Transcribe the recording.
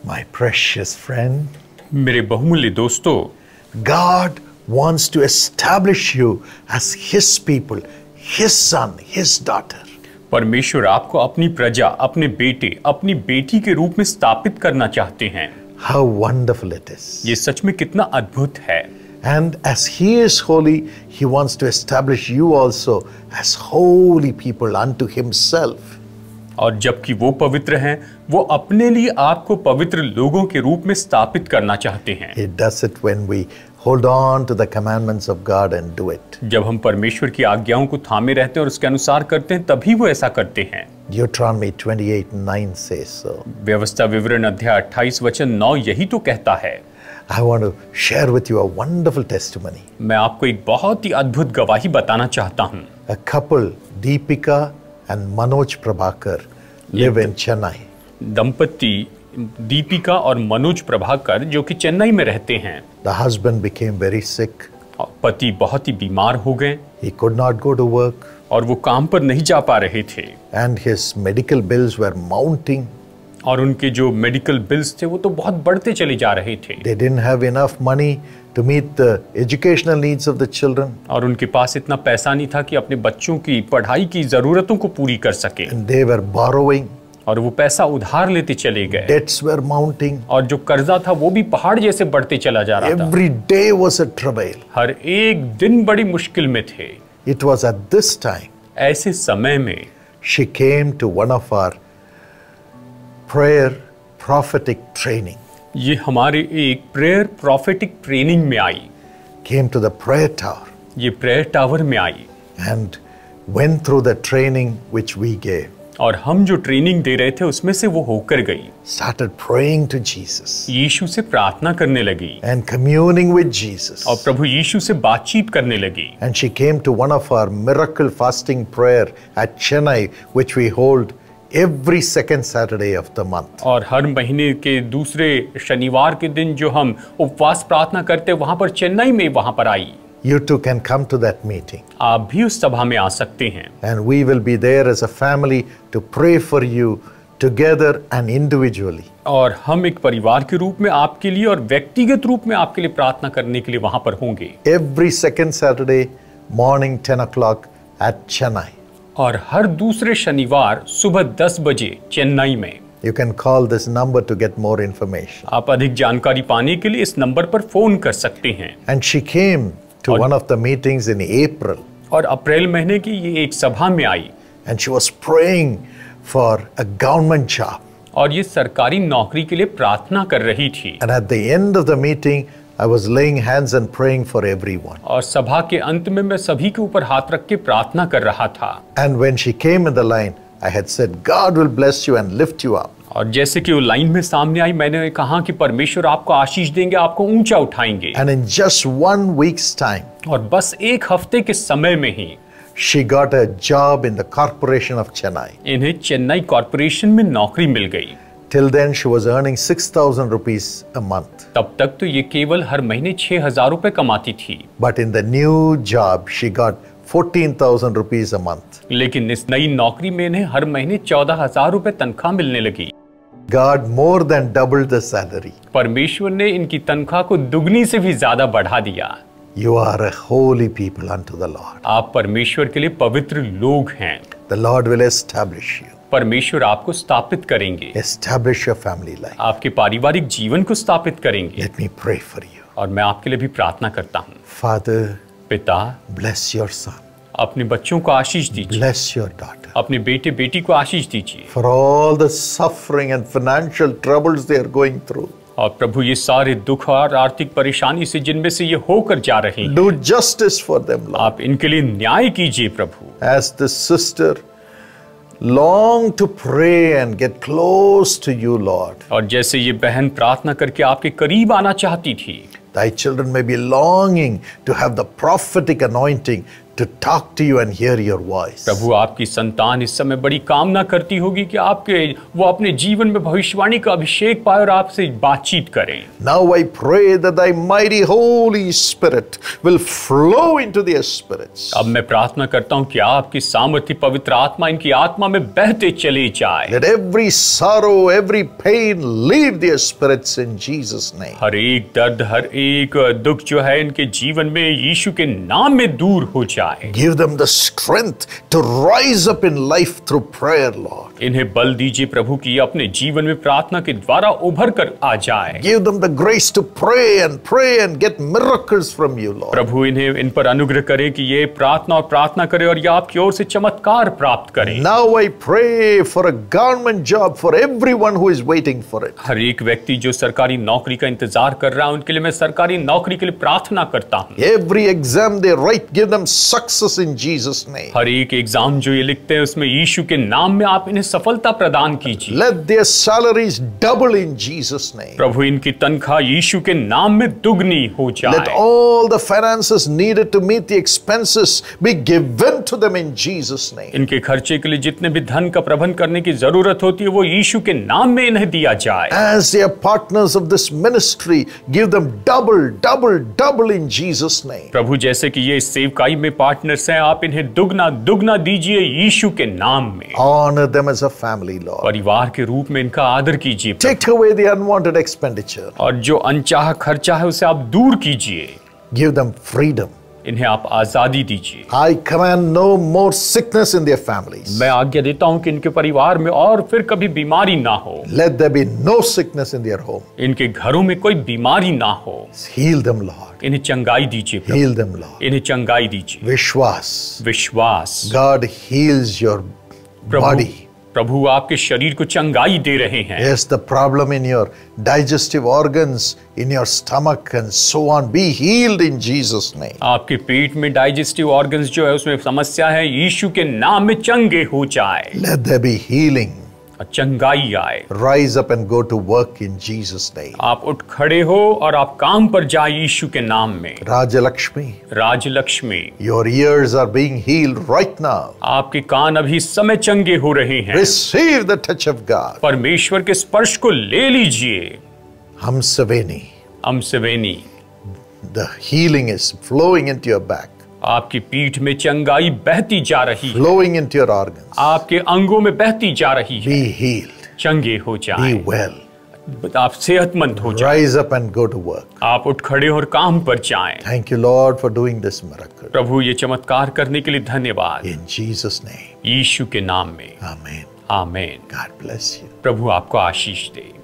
My precious friend, मेरे बहुमूल्य दोस्तों, God wants to establish you as His people, His son, His daughter. परमेश्वर आपको अपनी प्रजा, अपने बेटे, अपनी बेटी के रूप में स्थापित करना चाहते हैं। How wonderful it is. ये सच में कितना अद्भुत है। And as He is holy, He wants to establish you also as holy people unto Himself. और जबकि वो पवित्र हैं, वो अपने लिए आपको पवित्र लोगों के रूप में स्थापित करना चाहते हैं। He does it when we hold on to the commandments of God and do it. जब हम परमेश्वर की आज्ञाओं को थामे रहते हैं और उसके अनुसार करते हैं, तभी वो ऐसा करते हैं। Deuteronomy 28:9 says so. व्यवस्था विवरण अध्याय 28 वचन 9 यही तो कहता है। I want to share with you a wonderful testimony. मैं आपको एक बहुत ही अद्भुत गवाही बताना चाहता हूँ। A couple, Deepika and Manoj Prabhakar, live in Chennai. दंपति दीपिका और मनोज प्रभाकर जो कि चेन्नई में रहते हैं। The husband became very sick. पति बहुत ही बीमार हो गए। He could not go to work. और वो काम पर नहीं जा पा रहे थे। And his medical bills were mounting. और उनके जो मेडिकल बिल्स थे वो तो बहुत बढ़ते चले जा रहे थे। They didn't have enough money to meet the educational needs of the children. और उनके पास इतना पैसा नहीं था कि अपने बच्चों की पढ़ाई की जरूरतों को पूरी कर सके। And they were borrowing. और वो पैसा उधार लेते चले गए। Debts were mounting. और जो कर्जा था वो भी पहाड़ जैसे बढ़ते चला जा रहा था। Every day was a travail. हर एक दिन बड़ी मुश्किल में थे। It was at this time ऐसे समय में she came to one of our prayer prophetic training. ये हमारे एक प्रेयर प्रॉफिटिक ट्रेनिंग में आई। Came to the prayer tower ये प्रेयर टावर में आई and went through the training which we gave. और हम जो ट्रेनिंग दे रहे थे उसमें से वो होकर गई। Started praying to Jesus यीशु से प्रार्थना करने लगी and communing with Jesus. और प्रभु यीशु से बातचीत करने लगी। And she came to one of our miracle fasting prayer at Chennai, which we hold every second Saturday of the month. और हर महीने के दूसरे शनिवार के दिन जो हम उपवास प्रार्थना करते वहां पर चेन्नई में वहां पर आई। You too can come to that meeting. आप भी उस सभा में आ सकते हैं। And we will be there as a family to pray for you together and individually. और हम एक परिवार के रूप में आपके लिए और व्यक्तिगत रूप में आपके लिए प्रार्थना करने के लिए वहां पर होंगे। Every second Saturday morning 10 o'clock at Chennai. और हर दूसरे शनिवार सुबह 10 बजे चेन्नई में। You can call this number to get more information. आप अधिक जानकारी पाने के लिए इस नंबर पर फोन कर सकते हैं। And she came to one of the meetings in April. और अप्रैल महीने की ये एक सभा में आई। And she was praying for a government job. और ये सरकारी नौकरी के लिए प्रार्थना कर रही थी। And at the end of the meeting, I was laying hands and praying for everyone. और सभा के अंत में मैं सभी के ऊपर हाथ रख के प्रार्थना कर रहा था। And when she came in the line, I had said, God will bless you and lift you up. और जैसे कि वो लाइन में सामने आई, मैंने कहा कि परमेश्वर आपको आशीष देंगे, आपको ऊंचा उठाएंगे। And in just 1 week's time, और बस एक हफ्ते के समय में ही she got a job in the corporation of Chennai. इन्हें चेन्नई कॉर्पोरेशन में नौकरी मिल गई। Till then, she was earning 6,000 rupees a month. तब तक तो ये केवल हर महीने 6,000 रुपए कमाती थी। But in the new job, she got 14,000 rupees a month. लेकिन इस नई नौकरी में इन्हें हर महीने 14,000 रुपए तनख्वाह मिलने लगी। God more than doubled the salary. परमेश्वर ने इनकी तनख्वाह को दुगनी से भी ज्यादा बढ़ा दिया। You are a holy people unto the Lord. आप परमेश्वर के लिए पवित्र लोग हैं। The Lord will establish you. परमेश्वर आपको स्थापित करेंगे। Establish your family life. आपके पारिवारिक जीवन को स्थापित करेंगे। Let me pray for you. और मैं आपके लिए भी प्रार्थना करता हूँ। Father, पिता, bless your son. अपने बच्चों को आशीष दीजिए। Bless your daughter. अपने बेटे बेटी को आशीष दीजिए। For all the suffering and financial troubles they are going through. और प्रभु ये सारे दुख और आर्थिक परेशानी से जिनमें से ये होकर जा रहे हैं, Do justice for them, Lord. आप इनके लिए न्याय कीजिए प्रभु। As the sister long to pray and get close to you, Lord. और जैसे ये बहन प्रार्थना करके आपके करीब आना चाहती थी, Thy children may be longing to have the prophetic anointing to talk to you and hear your voice. प्रभु आपकी संतान इस समय बड़ी कामना करती होगी कि वो अपने जीवन में भविष्यवाणी का अभिषेक पाए और आपसे बातचीत करें। Now I pray that thy mighty Holy Spirit will flow into their spirits. अब मैं प्रार्थना करता हूं कि आपकी सामर्थ्य पवित्र आत्मा इनकी आत्मा में बहते चले जाए। Let every sorrow, every pain leave their spirits in Jesus' name. हर एक दर्द, हर एक दुख जो है इनके जीवन में यीशु के नाम में दूर हो जाए। Give them the strength to rise up in life through prayer, Lord. इन्हें बल दीजिए प्रभु कि अपने जीवन में प्रार्थना के द्वारा उभर कर आ जाए। Give them the grace to pray and get miracles from you, Lord. प्रभु इन्हें इन पर अनुग्रह करे कि ये प्रार्थना करे और ये आपकी ओर से चमत्कार प्राप्त करें। Now I pray for a government job for everyone who is waiting for it. हर एक व्यक्ति जो सरकारी नौकरी का इंतजार कर रहा है उनके लिए मैं सरकारी नौकरी के लिए प्रार्थना करता हूँ। Every exam they write, give them success in Jesus' name. हर एक एग्जाम जो ये लिखते हैं उसमें यीशु के नाम में आप इन्हें सफलता प्रदान कीजिए। Let their salaries double in Jesus' name. प्रभु इनकी तनख्वाह यीशु के नाम में दुगनी हो जाए। Let all the finances needed to meet the expenses be given to them in Jesus' name. इनके खर्चे के लिए जितने भी धन का प्रबंध करने की जरूरत होती है वो यीशु के नाम में इन्हें दिया जाए। As they are partners of this ministry, give them double in Jesus' name. प्रभु जैसे कि ये सेवकाई में पार्टनर्स हैं आप इन्हें दुगना दीजिए यीशु के नाम में। Honor them as a family, Lord. परिवार के रूप में इनका आदर कीजिए। Take away the unwanted expenditure. और जो अनचाहा खर्चा है उसे आप दूर कीजिए। Give them freedom. इन्हें आप आजादी दीजिए। I command no more sickness in their families. मैं आज्ञा देता हूं कि इनके परिवार में और फिर कभी बीमारी ना हो। Let there be no sickness in their home. इनके घरों में कोई बीमारी ना हो। Heal them, Lord. इन्हें चंगाई दीजिए प्रभु। Heal them, Lord. इन्हें चंगाई दीजिए। विश्वास। God heals your body. प्रभु आपके शरीर को चंगाई दे रहे हैं। Yes, the problem in your digestive organs, in your stomach and so on, be healed in Jesus' name. आपके पेट में डाइजेस्टिव ऑर्गन्स जो है उसमें समस्या है यीशु के नाम में चंगे हो जाए। Let there be healing. चंगाई आए। Rise up and go to work in Jesus' name. आप उठ खड़े हो और आप काम पर जाए यीशु के नाम में। Rajalakshmi. Your ears are being healed right now. आपके कान अभी समय चंगे हो रहे हैं। Receive the touch of God. परमेश्वर के स्पर्श को ले लीजिए। हमसवेनी। The healing is flowing into your back. आपकी पीठ में चंगाई बहती जा रही है। Flowing into your organs. आपके अंगों में बहती जा रही है। Be healed. चंगे हो जाए। Be well. आप सेहतमंद हो जाए। Rise up and go to work. आप उठ खड़े और काम पर जाएं। Thank you, Lord, for doing this miracle. प्रभु ये चमत्कार करने के लिए धन्यवाद। In Jesus' name. यीशु के नाम में। Amen. आमीन। God bless you. प्रभु आपको आशीष दे।